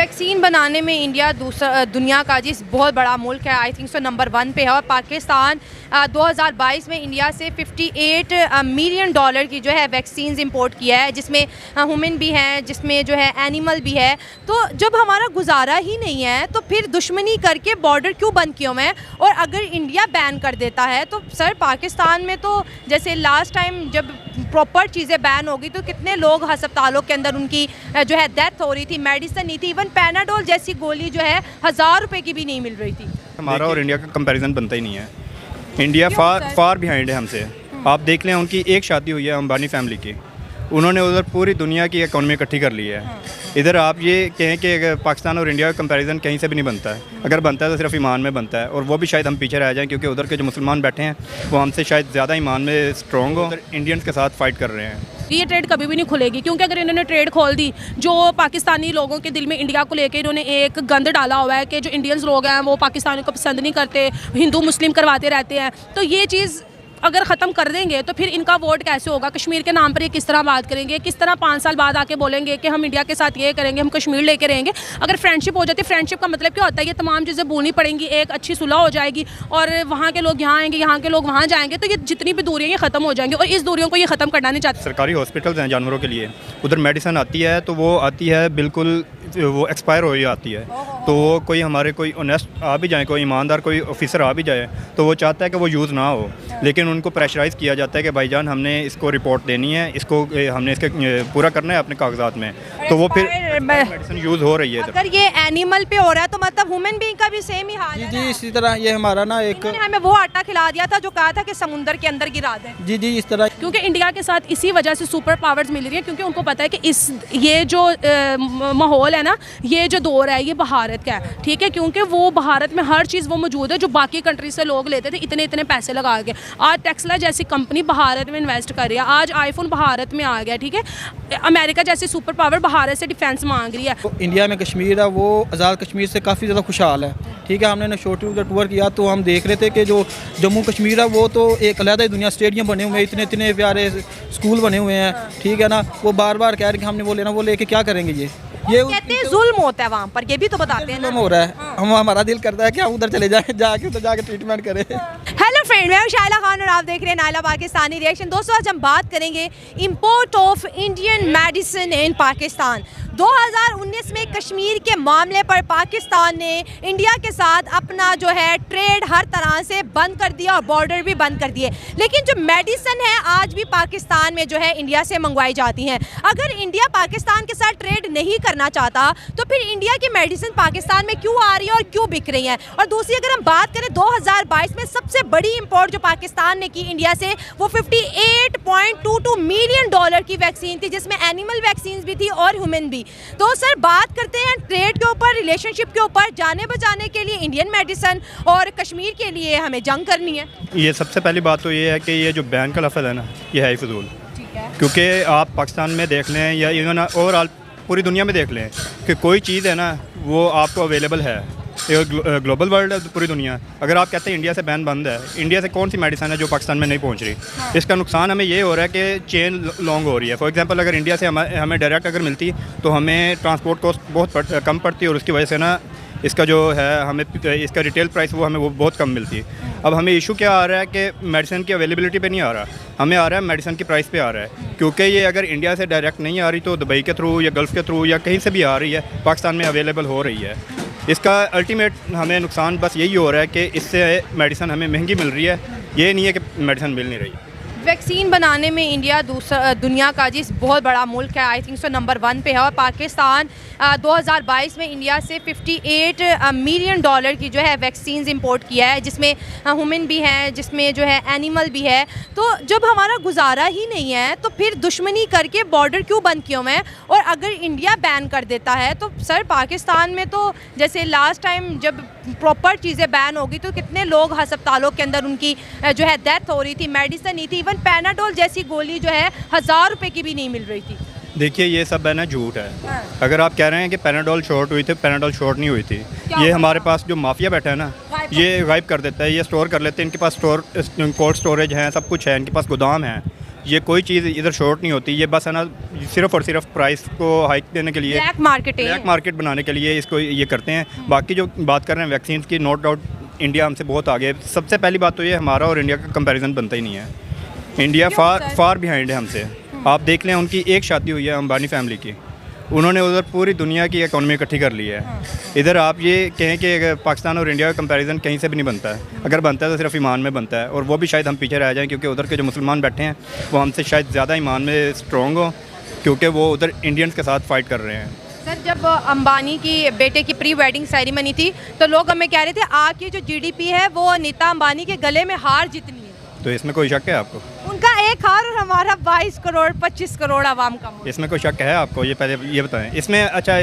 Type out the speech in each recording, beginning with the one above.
Vaccine बनाने में India दूसरा दुनिया का जिस बहुत बड़ा मुल्क है, आई थिंक सो नंबर 1 पे है। और पाकिस्तान 2022 में इंडिया से 58 मिलियन डॉलर की जो है वैक्सीन इंपोर्ट किया है, जिसमें ह्यूमन भी हैं, जिसमें जो है एनिमल भी है। तो जब हमारा गुजारा ही नहीं है तो फिर दुश्मनी करके बॉर्डर क्यों बंद किए हुए हैं? और अगर इंडिया बैन कर देता है तो सर पाकिस्तान में तो जैसे लास्ट टाइम जब प्रॉपर चीज़ें बैन होगी तो कितने लोग अस्पतालों के अंदर उनकी जो है डेथ हो रही थी, मेडिसिन नहीं थी, इवन पैनाडोल जैसी गोली जो है 1000 रुपए की भी नहीं मिल रही थी। हमारा और इंडिया का कंपैरिजन बनता ही नहीं है। इंडिया फार बिहाइंड है हमसे। आप देख लें, उनकी एक शादी हुई है अंबानी फैमिली की, उन्होंने उधर पूरी दुनिया की इकॉनमी इकट्ठी कर ली है। इधर आप ये कहें कि पाकिस्तान और इंडिया का कंपैरिजन कहीं से भी नहीं बनता है। अगर बनता है तो सिर्फ ईमान में बनता है, और वो भी शायद हम पीछे रह जाएं क्योंकि उधर के जो मुसलमान बैठे हैं वो हमसे शायद ज़्यादा ईमान में स्ट्रॉन्ग हो, इंडियंस के साथ फाइट कर रहे हैं। ये ट्रेड कभी भी नहीं खुलेगी, क्योंकि अगर इन्होंने ट्रेड खोल दी, जो पाकिस्तानी लोगों के दिल में इंडिया को लेकर इन्होंने एक गंद डाला हुआ है कि जो इंडियंस लोग हैं वो पाकिस्तान को पसंद नहीं करते, हिंदू मुस्लिम करवाते रहते हैं, तो ये चीज़ अगर ख़त्म कर देंगे तो फिर इनका वोट कैसे होगा? कश्मीर के नाम पर ये किस तरह बात करेंगे? किस तरह 5 साल बाद आके बोलेंगे कि हम इंडिया के साथ ये करेंगे, हम कश्मीर लेके रहेंगे? अगर फ्रेंडशिप हो जाती है, फ्रेंडशिप का मतलब क्या होता है? ये तमाम चीज़ें बोलनी पड़ेंगी, एक अच्छी सुलह हो जाएगी और वहाँ के लोग यहाँ आएंगे, यहाँ के लोग वहाँ जाएंगे, तो ये जितनी भी दूरियाँ ये ख़त्म हो जाएंगी, और इस दूरियों को ये ख़त्म करना नहीं चाहते। सरकारी हॉस्पिटल्स हैं जानवरों के लिए, उधर मेडिसिन आती है तो वो आती है बिल्कुल वो एक्सपायर हो ही आती है। तो वो कोई हमारे कोई ऑनेस्ट आ भी जाए, कोई ईमानदार कोई ऑफिसर आ भी जाए तो वो चाहता है कि वो यूज़ ना हो, लेकिन उनको प्रेशराइज़ किया जाता है कि भाईजान हमने इसको रिपोर्ट देनी है, इसको हमने इसके पूरा करना है अपने कागजात में, तो वो फिर मेडिसिन यूज़ हो रही है। अगर ये एनिमल पे हो रहा है तो मतलब ह्यूमन बीइंग का भी सेम ही हाल है। जी इसी तरह ये हमारा ना एक हमें वो आटा खिला दिया था जो कहा था कि समुंदर के अंदर गिरा दें। जी इस तरह, क्योंकि इंडिया के साथ इसी वजह से सुपर पावर्स मिल रही है, क्योंकि उनको पता है कि ये जो माहौल है ना, ये जो दौर है ये भारत का है, ठीक है, क्योंकि वो भारत में हर चीज़ वो मौजूद है जो बाकी कंट्री से लोग लेते थे इतने इतने पैसे लगा के। आज टेस्ला जैसी कंपनी भारत में इन्वेस्ट कर रही है, आज आईफोन भारत में आ गया, ठीक है, अमेरिका जैसी सुपर पावर भारत से डिफेंस मांग रही है। तो इंडिया में कश्मीर है वो आज़ाद कश्मीर से काफ़ी ज़्यादा खुशहाल है, ठीक है। हमने नशोटी का टूर किया तो हम देख रहे थे कि जो जम्मू कश्मीर है वो तो एक अलग ही दुनिया, स्टेडियम बने हुए हैं, इतने इतने प्यारे स्कूल बने हुए हैं, ठीक है ना। वो बार बार कह रहे कि हमने वो लेना, वो लेके क्या करेंगे? ये कहते हैं जुल्म होता है वहाँ पर, ये भी तो बताते हैं ना। हो रहा है, हमारा दिल करता है कि हम उधर चले जाएं, जाके उधर जाके ट्रीटमेंट करें। हेलो फ्रेंड, मैं हूं शाइला खान और आप देख रहे हैं नायला पाकिस्तानी रिएक्शन। दोस्तों आज हम बात करेंगे import of Indian medicine in Pakistan. 2019 में कश्मीर के मामले पर पाकिस्तान ने इंडिया के साथ अपना जो है ट्रेड हर तरह से बंद कर दिया और बॉर्डर भी बंद कर दिए, लेकिन जो मेडिसिन है आज भी पाकिस्तान में जो है इंडिया से मंगवाई जाती हैं। अगर इंडिया पाकिस्तान के साथ ट्रेड नहीं करना चाहता तो फिर इंडिया की मेडिसिन पाकिस्तान में क्यों आ रही है और क्यों बिक रही हैं? और दूसरी अगर हम बात करें 2022 में सबसे बड़ी इंपोर्ट जो पाकिस्तान ने की इंडिया से वो 58.22 मिलियन डॉलर की वैक्सीन थी, जिसमें एनिमल वैक्सीन भी थी और ह्यूमन भी। तो सर बात करते हैं ट्रेड के ऊपर, रिलेशनशिप के ऊपर। जाने बचाने के लिए इंडियन मेडिसिन और कश्मीर के लिए हमें जंग करनी है। ये सबसे पहली बात तो ये है कि ये जो बैन का लफ्ज़ है ना, ये है फजूल, क्योंकि आप पाकिस्तान में देख लें या इवन ओवरऑल पूरी दुनिया में देख लें कि कोई चीज़ है ना वो आपको अवेलेबल है, ग्लोबल वर्ल्ड है पूरी दुनिया। अगर आप कहते हैं इंडिया से बैन बंद है, इंडिया से कौन सी मेडिसिन है जो पाकिस्तान में नहीं पहुंच रही? इसका नुकसान हमें ये हो रहा है कि चेन लॉन्ग हो रही है। फॉर एग्जांपल अगर इंडिया से हमें डायरेक्ट अगर मिलती तो हमें ट्रांसपोर्ट कॉस्ट बहुत कम पड़ती और उसकी वजह से ना इसका जो है हमें इसका रिटेल प्राइस वो हमें वो बहुत कम मिलती है। अब हमें इशू क्या आ रहा है कि मेडिसिन की अवेलेबिलिटी पे नहीं आ रहा, हमें आ रहा है मेडिसिन की प्राइस पे आ रहा है, क्योंकि ये अगर इंडिया से डायरेक्ट नहीं आ रही तो दुबई के थ्रू या गल्फ़ के थ्रू या कहीं से भी आ रही है, पाकिस्तान में अवेलेबल हो रही है। इसका अल्टीमेट हमें नुकसान बस यही हो रहा है कि इससे मेडिसिन हमें महंगी मिल रही है, ये नहीं है कि मेडिसिन मिल नहीं रही। वैक्सीन बनाने में इंडिया दूसरा दुनिया का जिस बहुत बड़ा मुल्क है, आई थिंक सो नंबर 1 पे है। और पाकिस्तान 2022 में इंडिया से 58 मिलियन डॉलर की जो है वैक्सीन इंपोर्ट किया है, जिसमें ह्यूमन भी हैं, जिसमें जो है एनिमल भी है। तो जब हमारा गुजारा ही नहीं है तो फिर दुश्मनी करके बॉर्डर क्यों बंद किए हुए हैं? और अगर इंडिया बैन कर देता है तो सर पाकिस्तान में तो जैसे लास्ट टाइम जब प्रॉपर चीज़ें बैन होगी तो कितने लोग अस्पतालों के अंदर उनकी जो है डेथ हो रही थी, मेडिसिन नहीं थी, इवन पैनाडोल जैसी गोली जो है 1000 रुपए की भी नहीं मिल रही थी। देखिए ये सब है ना झूठ है। अगर आप कह रहे हैं कि पैनाडोल शॉर्ट हुई थी, पैनाडोल शॉर्ट नहीं हुई थी। ये हमारे पास जो माफिया बैठा है ना, ये गायब कर देता है, ये स्टोर कर लेते हैं, इनके पास कोल्ड स्टोरेज हैं, सब कुछ है, इनके पास गोदाम है। ये कोई चीज़ इधर शॉर्ट नहीं होती, ये बस है ना सिर्फ और सिर्फ प्राइस को हाइक देने के लिए, ब्लैक मार्केटिंग, ब्लैक मार्केट बनाने के लिए इसको ये करते हैं। बाकी जो बात कर रहे हैं वैक्सीन की, नो डाउट इंडिया हमसे बहुत आगे है। सबसे पहली बात तो ये हमारा और इंडिया का कंपैरिजन बनता ही नहीं है। इंडिया फार बिहाइंड है हमसे। आप देख लें, उनकी एक शादी हुई है अंबानी फैमिली की, उन्होंने उधर पूरी दुनिया की इकोनॉमी इकट्ठी कर ली है। इधर आप ये कहें कि पाकिस्तान और इंडिया का कंपैरिजन कहीं से भी नहीं बनता है। अगर बनता है तो सिर्फ ईमान में बनता है, और वो भी शायद हम पीछे रह जाएं, क्योंकि उधर के जो मुसलमान बैठे हैं वो हमसे शायद ज़्यादा ईमान में स्ट्रॉन्ग हो, क्योंकि वो उधर इंडियंस के साथ फाइट कर रहे हैं। सर जब अंबानी की बेटे की प्री वेडिंग सेरेमनी थी तो लोग हमें कह रहे थे आपकी जो जीडीपी है वो नीता अंबानी के गले में हार जितनी है। तो इसमें कोई शक है आपको? उनका एक हार और हमारा 22 करोड़ 25 करोड़ आवाम का मुल्क। इसमें कोई शक है आपको? ये पहले ये बताएं। इसमें अच्छा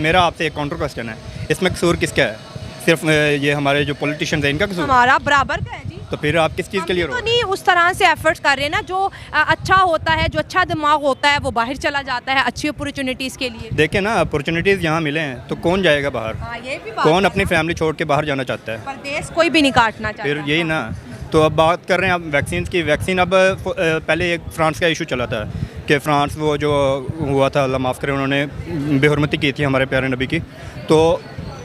मेरा आपसे एक काउंटर क्वेश्चन है, इसमें कसूर किसका है? सिर्फ ये हमारे जो पॉलिटिशियंस हैं इनका कसूर? हमारा बराबर का है जी। तो फिर आप किस चीज़ के लिए तो नहीं उस तरह से एफर्ट्स कर रहे हैं ना, जो अच्छा होता है, जो अच्छा दिमाग होता है वो बाहर चला जाता है अच्छी अपॉर्चुनिटीज़ के लिए। देखें ना, अपॉर्चुनिटीज़ यहाँ मिले हैं तो कौन जाएगा बाहर? हाँ, ये भी बात कौन है अपनी ना। फैमिली छोड़ के बाहर जाना चाहता है? परदेश कोई भी नहीं काटना चाहता। फिर यही ना। तो अब बात कर रहे हैं आप वैक्सीन की। वैक्सीन अब पहले एक फ्रांस का इशू चला था कि फ्रांस वो जो हुआ था, अल्लाह माफ़ करे, उन्होंने बेहुरमती की थी हमारे प्यारे नबी की। तो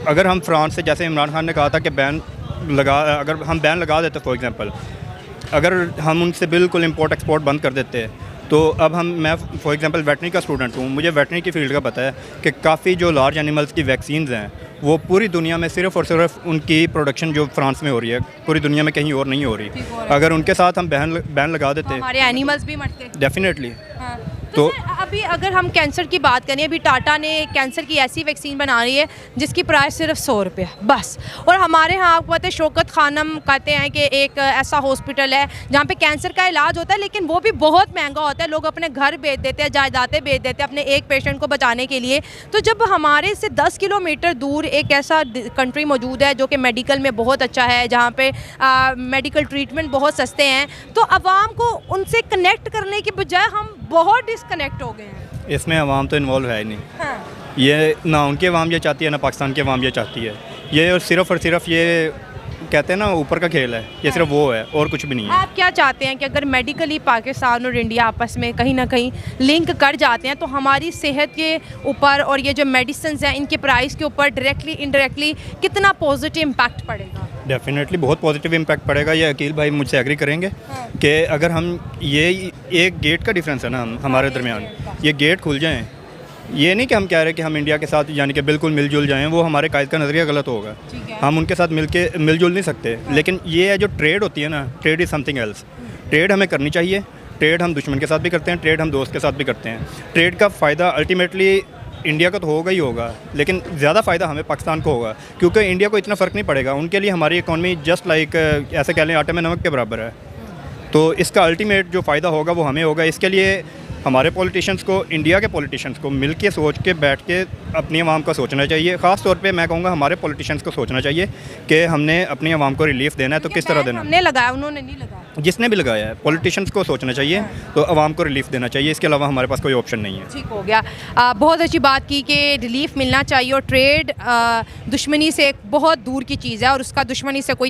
अगर हम फ्रांस से, जैसे इमरान खान ने कहा था कि अगर हम बैन लगा देते, फॉर एग्ज़ाम्पल अगर हम उनसे बिल्कुल इंपोर्ट एक्सपोर्ट बंद कर देते, तो अब मैं फॉर एग्ज़ाम्पल वेटनरी का स्टूडेंट हूँ, मुझे वेटनरी की फील्ड का पता है कि काफ़ी जो लार्ज एनिमल्स की वैक्सीन्स हैं वो पूरी दुनिया में सिर्फ और सिर्फ उनकी प्रोडक्शन जो फ्रांस में हो रही है, पूरी दुनिया में कहीं और नहीं हो रही। अगर उनके साथ हम बैन लगा देते, हमारे एनिमल्स भी मरते। डेफिनेटली। हाँ। तो सर, अभी अगर हम कैंसर की बात करें, अभी टाटा ने कैंसर की ऐसी वैक्सीन बना रही है जिसकी प्राइस सिर्फ 100 रुपये बस। और हमारे यहाँ आपको पता है शौकत खानम कहते हैं कि एक ऐसा हॉस्पिटल है जहाँ पे कैंसर का इलाज होता है, लेकिन वो भी बहुत महंगा होता है। लोग अपने घर बेच देते हैं, जायदादें बेच देते हैं अपने एक पेशेंट को बचाने के लिए। तो जब हमारे से 10 किलोमीटर दूर एक ऐसा कंट्री मौजूद है जो कि मेडिकल में बहुत अच्छा है, जहाँ पे मेडिकल ट्रीटमेंट बहुत सस्ते हैं, तो आवाम को उनसे कनेक्ट करने की बजाय हम बहुत डिस्कनेक्ट हो गए हैं। इसमें अवाम तो इन्वॉल्व है ही नहीं। हाँ। ये ना उनकी अवाम ये चाहती है, ना पाकिस्तान की अवाम ये चाहती है। ये और सिर्फ ये कहते हैं ना ऊपर का खेल है, ये सिर्फ वो है और कुछ भी नहीं है। आप क्या चाहते हैं कि अगर मेडिकली पाकिस्तान और इंडिया आपस में कहीं ना कहीं लिंक कर जाते हैं तो हमारी सेहत के ऊपर और ये जो मेडिसिन हैं इनके प्राइस के ऊपर डायरेक्टली इनडायरेक्टली कितना पॉजिटिव इम्पैक्ट पड़ेगा? डेफिनेटली बहुत पॉजिटिव इम्पैक्ट पड़ेगा। ये अकील भाई मुझसे एग्री करेंगे कि अगर हम ये एक गेट का डिफरेंस है ना हमारे दरमियान, ये गेट खुल जाएँ। ये नहीं कि हम कह रहे कि हम इंडिया के साथ यानी कि बिल्कुल मिलजुल जाएं, वो हमारे कायद का नज़रिया गलत होगा। हम उनके साथ मिलजुल नहीं सकते। लेकिन ये है जो ट्रेड होती है ना, trade is something else. Trade हमें करनी चाहिए। ट्रेड हम दुश्मन के साथ भी करते हैं, ट्रेड हम दोस्त के साथ भी करते हैं। ट्रेड का फ़ायदा अल्टीमेटली इंडिया का तो होगा ही होगा, लेकिन ज़्यादा फ़ायदा हमें पाकिस्तान को होगा, क्योंकि इंडिया को इतना फ़र्क नहीं पड़ेगा। उनके लिए हमारी इकॉनमी जस्ट लाइक ऐसे कह लें आटे में नमक के बराबर है। तो इसका अल्टीमेट जो फ़ायदा होगा वो हमें होगा। इसके लिए हमारे पॉलिटिशियंस को, इंडिया के पॉलिटिशियंस को मिल के सोच के बैठ के अपनी आवाम का सोचना चाहिए। ख़ास तौर पे मैं कहूँगा हमारे पॉलिटिशियंस को सोचना चाहिए कि हमने अपनी आवाम को रिलीफ देना है तो किस तरह देना। हमने लगाया, उन्होंने नहीं लगाया। जिसने भी लगाया है पॉलिटिशियंस को सोचना चाहिए, तो आवाम को रिलीफ देना चाहिए। इसके अलावा हमारे पास कोई ऑप्शन नहीं है। ठीक हो गया। बहुत अच्छी बात की कि रिलीफ मिलना चाहिए और ट्रेड दुश्मनी से बहुत दूर की चीज़ है और उसका दुश्मनी से कोई